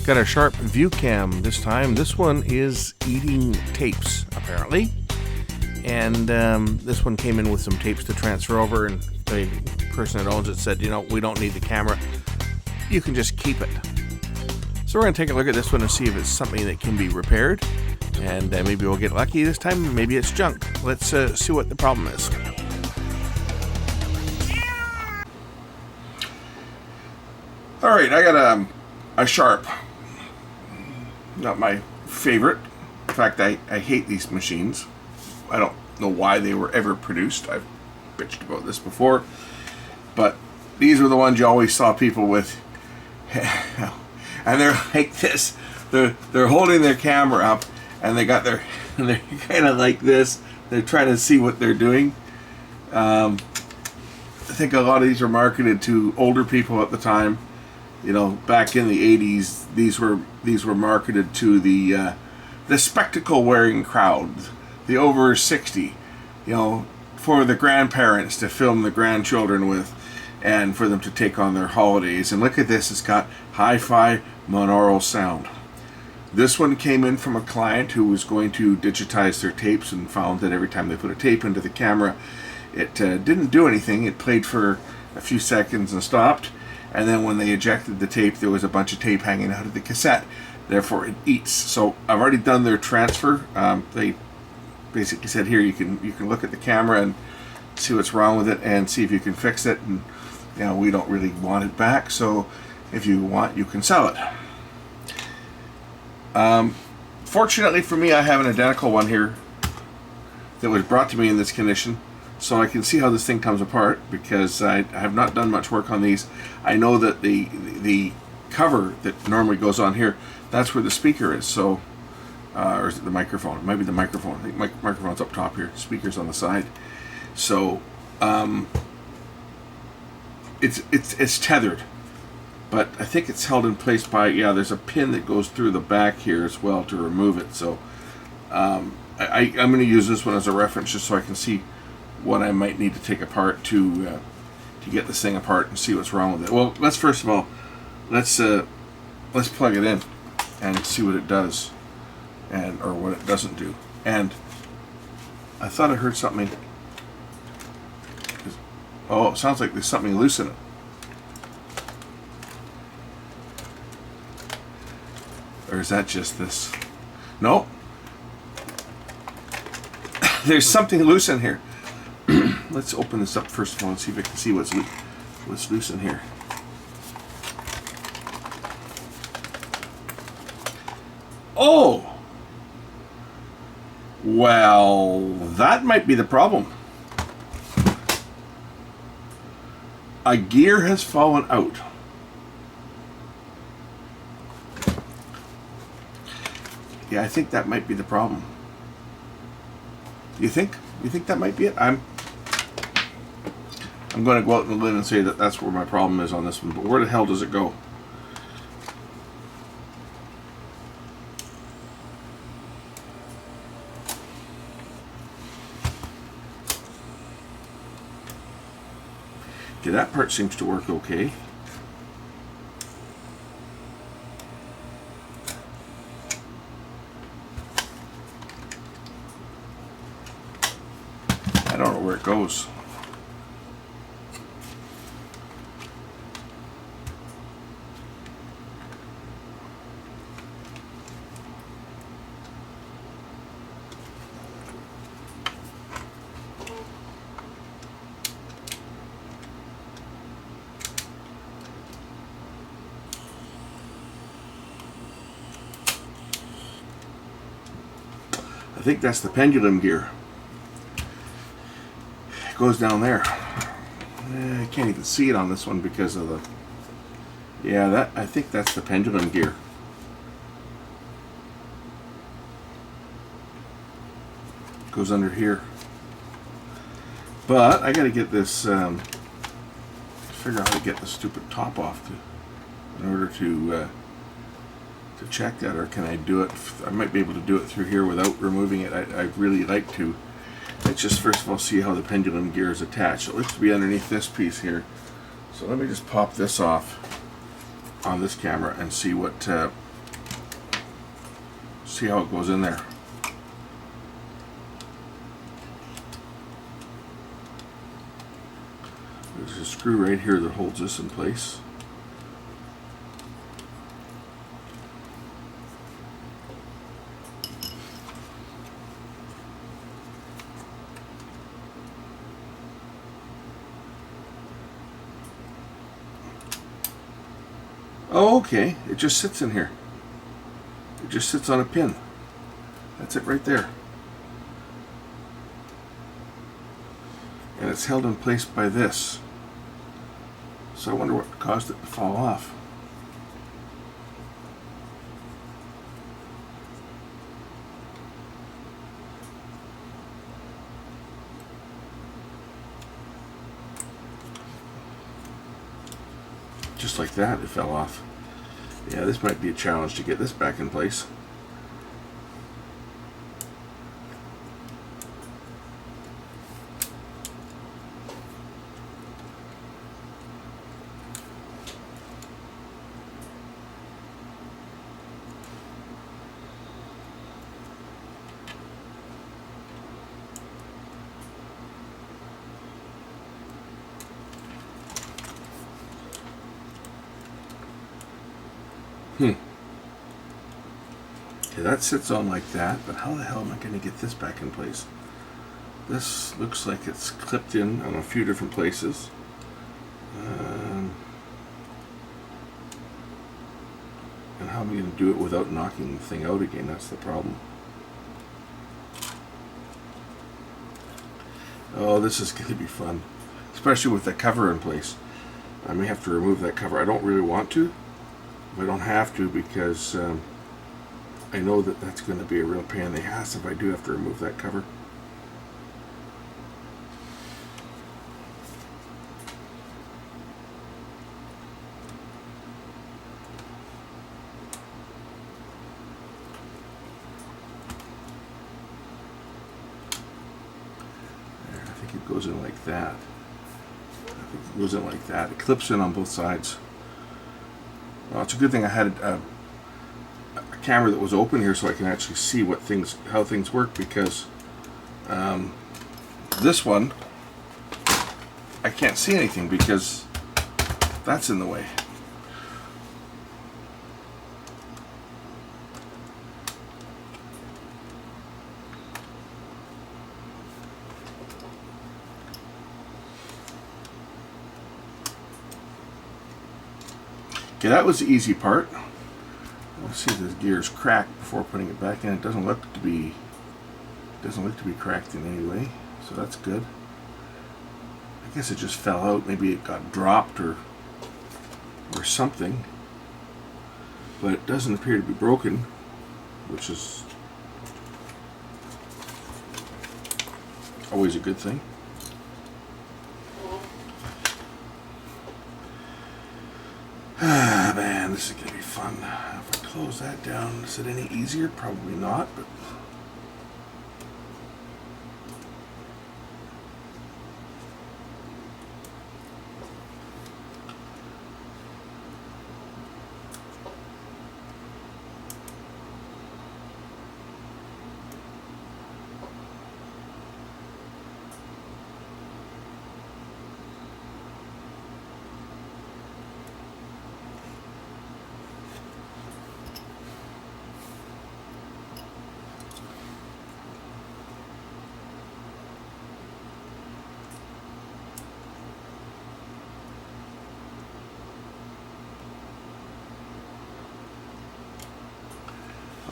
Got a Hi8 Viewcam this time. This one is eating tapes, apparently. And this one came in with some tapes to transfer over, and the person that owns it said, you know, we don't need the camera. You can just keep it. So we're going to take a look at this one and see if it's something that can be repaired. And maybe we'll get lucky this time. Maybe it's junk. Let's see what the problem is. All right, I got a Hi8. Not my favorite. In fact, I hate these machines. I don't know why they were ever produced. I've bitched about this before. But these were the ones you always saw people with. And they're like this. They're holding their camera up, and they got their, and they're kind of like this. They're trying to see what they're doing. I think a lot of these were marketed to older people at the time. You know, back in the 80s, these were marketed to the spectacle-wearing crowd, the over 60. You know, for the grandparents to film the grandchildren with, and for them to take on their holidays. And look at this; it's got hi-fi monaural sound. This one came in from a client who was going to digitize their tapes and found that every time they put a tape into the camera, it didn't do anything. It played for a few seconds and stopped. And then when they ejected the tape, there was a bunch of tape hanging out of the cassette. Therefore, it eats. So I've already done their transfer. They basically said, here, you can look at the camera and see what's wrong with it and see if you can fix it. And you know, we don't really want it back. So if you want, you can sell it. Fortunately for me, I have an identical one here that was brought to me in this condition. So I can see how this thing comes apart, because I have not done much work on these. I know that the cover that normally goes on here, that's where the speaker is. So, or is it the microphone? It might be the microphone. I think microphone's up top here. Speaker's on the side. So, it's tethered, but I think it's held in place by, yeah, there's a pin that goes through the back here as well to remove it. So, I'm going to use this one as a reference just so I can see what I might need to take apart to get this thing apart and see what's wrong with it. Well, let's first of all let's plug it in and see what it does, or what it doesn't do. And I thought I heard something. Oh, it sounds like there's something loose in it. Or is that just this? No. There's something loose in here. Let's open this up first of all and see if I can see what's loose in here. Oh! Well, that might be the problem. A gear has fallen out. Yeah, I think that might be the problem. You think? You think that might be it? I'm going to go out on a limb and say that that's where my problem is on this one. But where the hell does it go? Okay, that part seems to work okay. I don't know where it goes. I think that's the pendulum gear. It goes down there. I can't even see it on this one because of the... Yeah, I think that's the pendulum gear. It goes under here. But I gotta get this, figure out how to get the stupid top off in order to check that, or can I do it? I might be able to do it through here without removing it. I'd really like to. Let's just first of all see how the pendulum gear is attached. It looks to be underneath this piece here. So let me just pop this off on this camera and see what See how it goes in there. There's a screw right here that holds this in place. Oh, okay. It just sits in here. It just sits on a pin. That's it right there. And it's held in place by this. So I wonder what caused it to fall off. Just like that, it fell off. Yeah, this might be a challenge to get this back in place. Okay, that sits on like that, but how the hell am I going to get this back in place? This looks like it's clipped in on a few different places. And how am I going to do it without knocking the thing out again? That's the problem. Oh, this is going to be fun. Especially with the cover in place. I may have to remove that cover. I don't really want to. I don't have to because I know that that's going to be a real pain in the ass if I do have to remove that cover. There, I think it goes in like that. I think it goes in like that. It clips in on both sides. Well, it's a good thing I had a camera that was open here so I can actually see how things work, because this one I can't see anything because that's in the way. Okay, that was the easy part. Let's see if this gear is cracked before putting it back in. It doesn't look to be cracked in any way, so that's good. I guess it just fell out. Maybe it got dropped or something, but it doesn't appear to be broken, which is always a good thing. Ah, man, this is going to be fun. If I close that down, is it any easier? Probably not, but...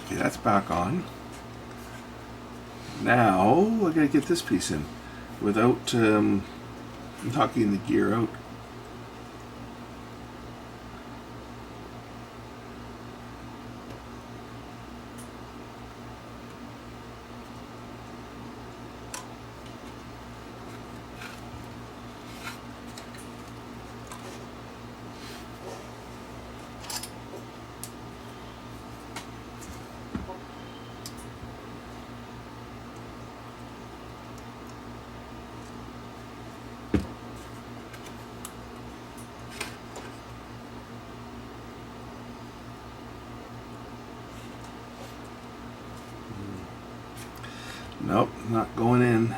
Okay, that's back on. Now I gotta get this piece in without knocking the gear out. Nope, not going in.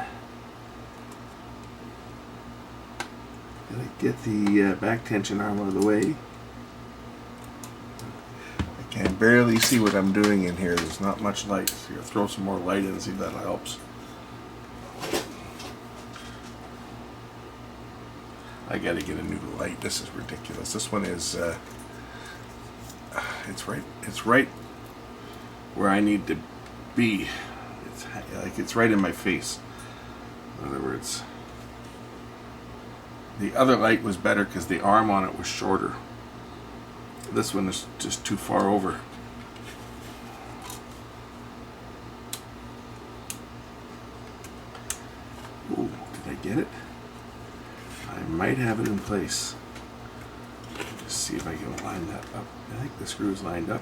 Gotta get the back tension arm out of the way. I can barely see what I'm doing in here. There's not much light. So I'll throw some more light in and see if that helps. I gotta get a new light. This is ridiculous. This one is it's right where I need to be. It's right in my face. In other words, the other light was better because the arm on it was shorter. This one is just too far over. Ooh, did I get it? I might have it in place. Just see if I can line that up. I think the screw is lined up.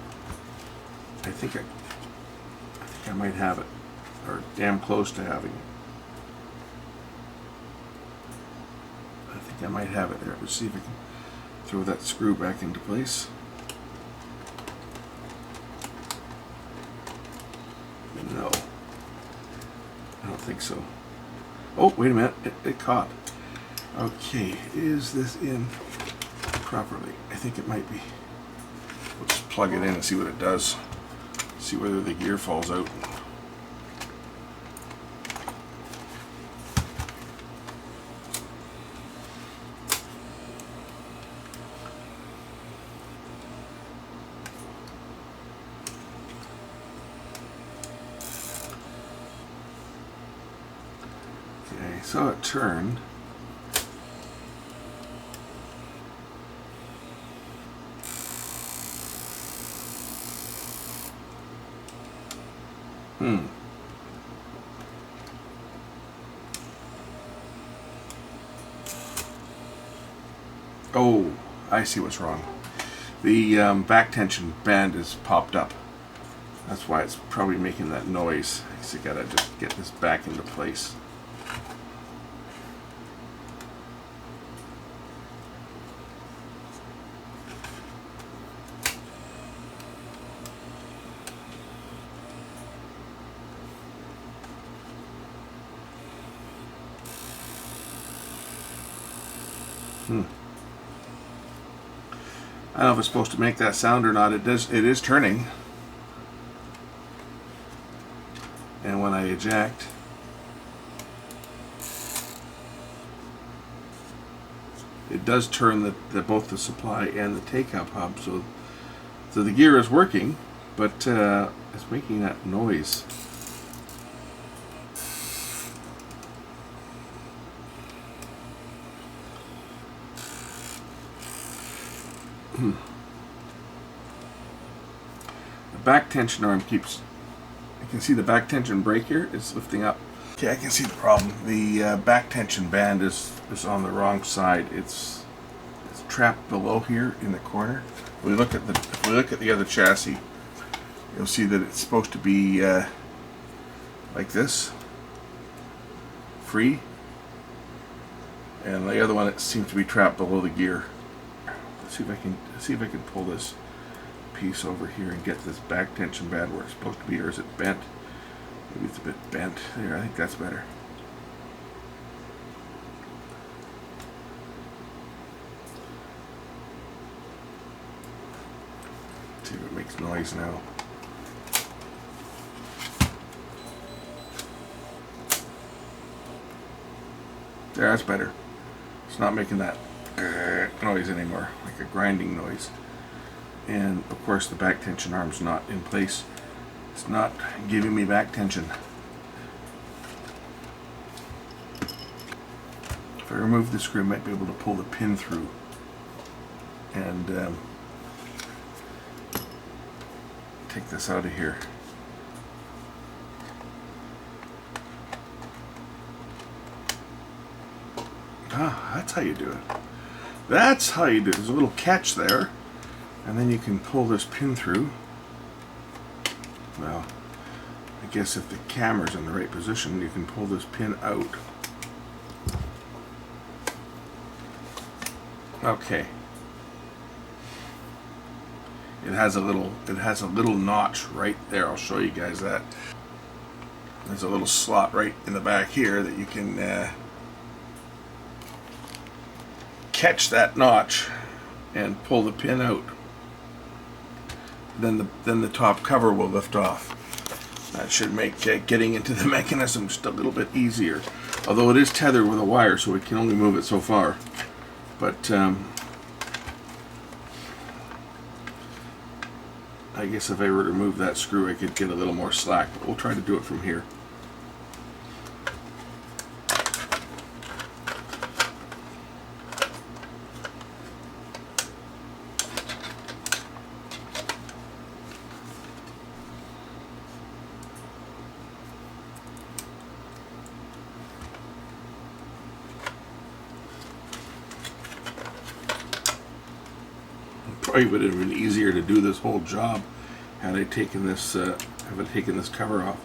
I think I might have it, or damn close to having it. I think I might have it there. Let's see if I can throw that screw back into place. No, I don't think so. Oh, wait a minute, it caught. Okay, is this in properly? I think it might be. We'll just plug it in and see what it does. See whether the gear falls out. Okay, so it turned. Oh, I see what's wrong. The back tension band is popped up. That's why it's probably making that noise. So you gotta just get this back into place. I don't know if it's supposed to make that sound or not. It does. It is turning. And when I eject, it does turn both the supply and the take-up hub. So the gear is working, but it's making that noise. The back tension arm keeps, you can see the back tension brake here is lifting up. Okay, I can see the problem. The back tension band is on the wrong side. It's trapped below here in the corner. If we look at the other chassis, you'll see that it's supposed to be like this, free, and the other one, it seems to be trapped below the gear. Let's see if I can pull this piece over here and get this back tension band where it's supposed to be, or is it bent? Maybe it's a bit bent. There, I think that's better. Let's see if it makes noise now. There, that's better. It's not making that noise anymore, like a grinding noise. And of course the back tension arm's not in place. It's not giving me back tension. If I remove the screw, I might be able to pull the pin through and take this out of here. Ah, that's how you do it. That's how you do it. There's a little catch there, and then you can pull this pin through. Well, I guess if the camera's in the right position, you can pull this pin out. Okay. It has a little notch right there. I'll show you guys that. There's a little slot right in the back here that you can catch that notch and pull the pin out. Then the top cover will lift off. That should make getting into the mechanism just a little bit easier. Although it is tethered with a wire, so we can only move it so far. But I guess if I were to remove that screw, I could get a little more slack. But we'll try to do it from here. Probably would have been easier to do this whole job had I taken this cover off.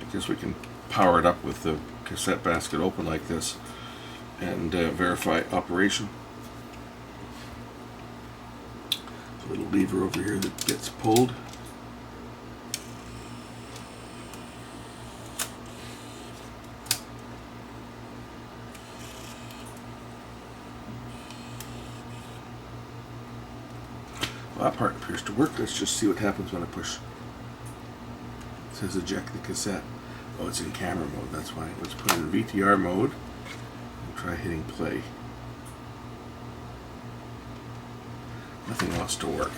I guess we can power it up with the cassette basket open like this and verify operation. A little lever over here that gets pulled. Well, that part appears to work. Let's just see what happens when I push. It says eject the cassette. Oh, it's in camera mode, that's why. Let's put it in VTR mode and try hitting play. Nothing wants to work.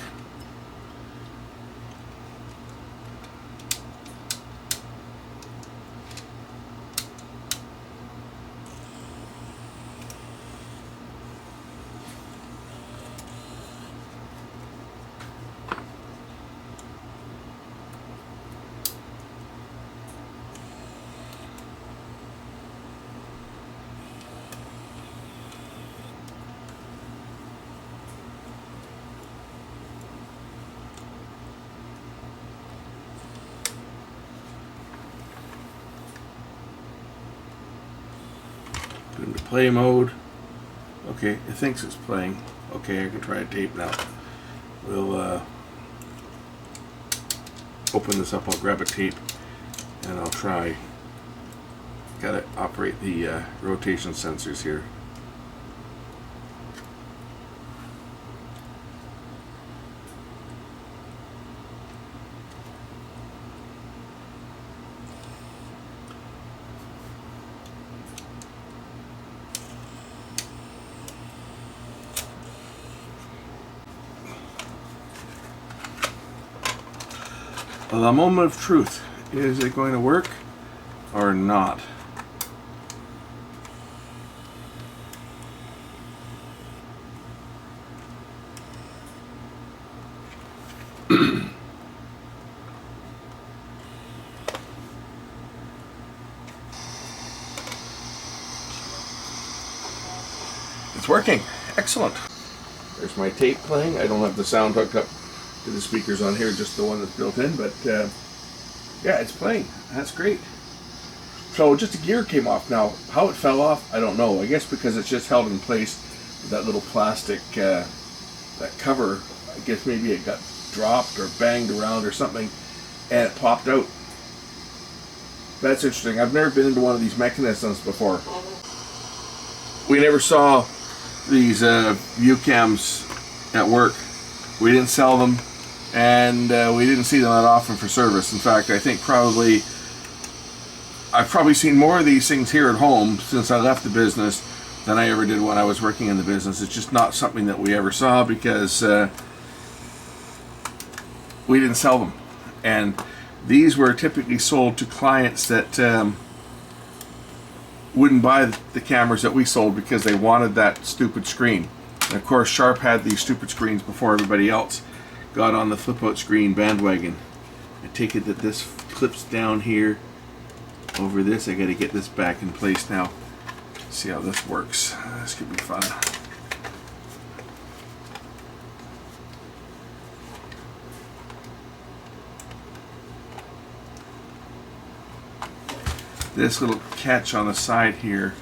Put into play mode. Okay, it thinks it's playing. Okay, I can try a tape now. We'll open this up. I'll grab a tape and I'll try. Gotta operate the rotation sensors here. The moment of truth. Is it going to work or not? It's working. Excellent. There's my tape playing. I don't have the sound hooked up to the speakers on here, just the one that's built in, but yeah, it's playing. That's great. So just a gear came off. Now, how it fell off, I don't know. I guess because it's just held in place with that little plastic, that cover. I guess maybe it got dropped or banged around or something, and it popped out. That's interesting. I've never been into one of these mechanisms before. We never saw these Viewcams at work. We didn't sell them, and we didn't see them that often for service. In fact, I think I've probably seen more of these things here at home since I left the business than I ever did when I was working in the business. It's just not something that we ever saw because we didn't sell them. And these were typically sold to clients that wouldn't buy the cameras that we sold because they wanted that stupid screen. And of course, Sharp had these stupid screens before everybody else got on the flip-out screen bandwagon. I take it that this clips down here over this. I got to get this back in place now. See how this works. This could be fun. This little catch on the side here,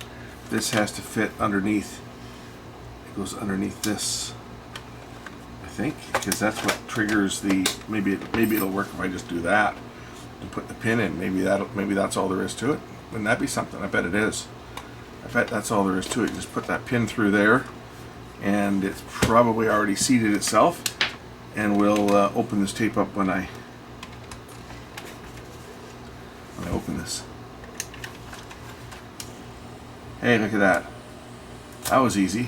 this has to fit underneath. It goes underneath this, I think, because that's what triggers the. Maybe it'll work if I just do that and put the pin in. Maybe that's all there is to it. Wouldn't that be something? I bet it is. I bet that's all there is to it. You just put that pin through there, and it's probably already seated itself. And we'll open this tape up when I open this. Hey, look at that. That was easy.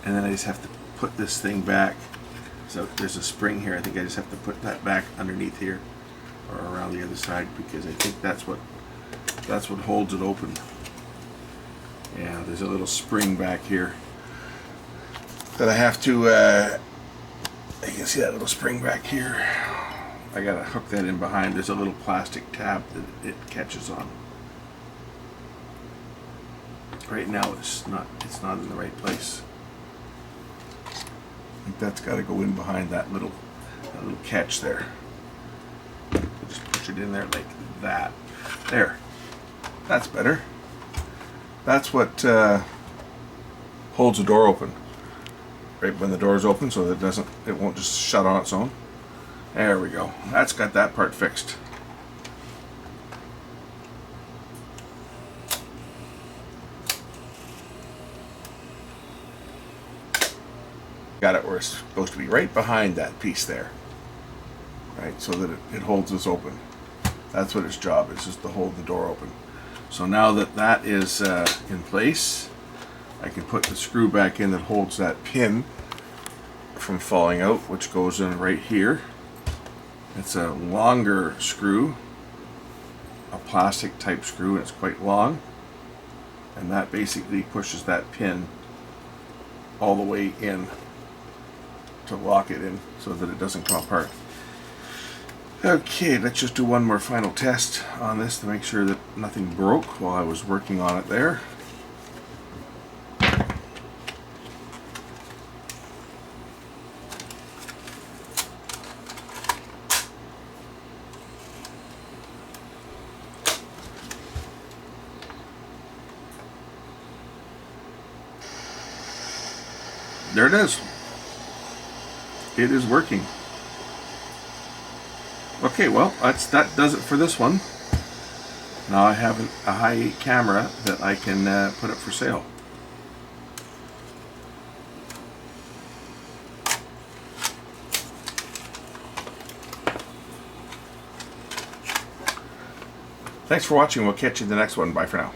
And then I just have to put this thing back. So there's a spring here. I think I just have to put that back underneath here, or around the other side, because I think that's what holds it open. Yeah, there's a little spring back here that I have to. You can see that little spring back here. I gotta hook that in behind. There's a little plastic tab that it catches on. Right now it's not in the right place. I think that's got to go in behind that little catch there. Just push it in there like that. There. That's better. That's what holds the door open. Right when the door is open, so that it won't just shut on its own. There we go. That's got that part fixed. Got it where it's supposed to be, right behind that piece there. Right, so that it holds this open. That's what its job is, just to hold the door open. So now that that is in place, I can put the screw back in that holds that pin from falling out, which goes in right here. It's a longer screw, a plastic type screw, and it's quite long. And that basically pushes that pin all the way in to lock it in so that it doesn't come apart. Okay, let's just do one more final test on this to make sure that nothing broke while I was working on it there. There it is. It is working. Okay, well, that does it for this one. Now I have a Hi8 camera that I can put up for sale. Thanks for watching. We'll catch you in the next one. Bye for now.